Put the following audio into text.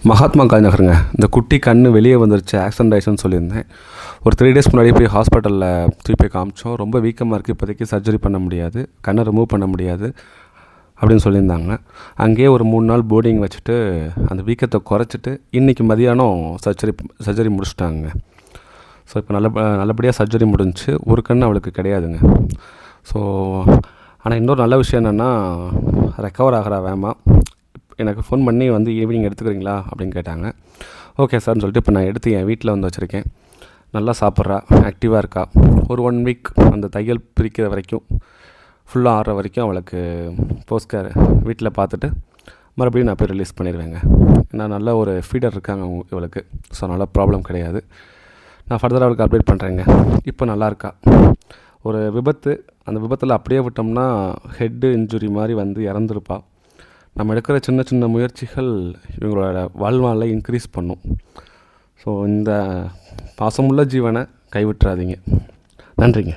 மகாத்மா காந்தி நகருங்க. இந்த குட்டி கண்ணு வெளியே வந்துருச்சு, ஆக்சிடென்ட் ஆயிடுச்சுன்னு சொல்லியிருந்தேன். ஒரு 3 டேஸ் முன்னாடி போய் ஹாஸ்பிட்டலில் தூக்கி போய் காமிச்சோம். ரொம்ப வீக்கமாக இருக்குது, இப்போதைக்கு சர்ஜரி பண்ண முடியாது, கண்ணை ரிமூவ் பண்ண முடியாது அப்படின்னு சொல்லியிருந்தாங்க. அங்கேயே ஒரு 3 நாள் போர்டிங் வச்சுட்டு அந்த வீக்கத்தை குறைச்சிட்டு இன்றைக்கி மதியானம் சர்ஜரி முடிச்சிட்டாங்க. ஸோ இப்போ நல்லபடியாக சர்ஜரி முடிஞ்சிச்சு. ஒரு கண் அவளுக்கு கிடையாதுங்க. ஸோ ஆனால் இன்னொரு நல்ல விஷயம் என்னென்னா, ரெக்கவர் ஆகிறா வேமா. எனக்கு ஃபோன் பண்ணி வந்து ஈவினிங் எடுத்துக்கிறீங்களா அப்படின்னு கேட்டாங்க. ஓகே சார்னு சொல்லிட்டு இப்போ நான் எடுத்து என் வீட்டில் வந்து வச்சுருக்கேன். நல்லா சாப்பிட்றா, ஆக்டிவாக இருக்கா. ஒரு 1 வீக் அந்த தையல் பிரிக்கிற வரைக்கும், ஃபுல்லாக ஆடுற வரைக்கும் அவளுக்கு போஸ்ட் கேர் வீட்டில் பார்த்துட்டு மறுபடியும் நான் போய் ரிலீஸ் பண்ணிடுவேங்க. நான் நல்ல ஒரு ஃபீடர் இருக்காங்க இவளுக்கு. ஸோ நல்ல ப்ராப்ளம் கிடையாது. நான் ஃபர்தராக அவளுக்கு அப்டேட் பண்ணுறேங்க. இப்போ நல்லாயிருக்கா. ஒரு விபத்து, அந்த விபத்தில் அப்படியே விட்டோம்னா ஹெட்டு இன்ஜுரி மாதிரி வந்து இறந்துருப்பா. நம்ம எடுக்கிற சின்ன சின்ன முயற்சிகள் இவங்களோட வாழ்நாளில் இன்க்ரீஸ் பண்ணும். ஸோ இந்த பாசமுள்ள ஜீவனை கைவிட்டுறாதீங்க. நன்றிங்க.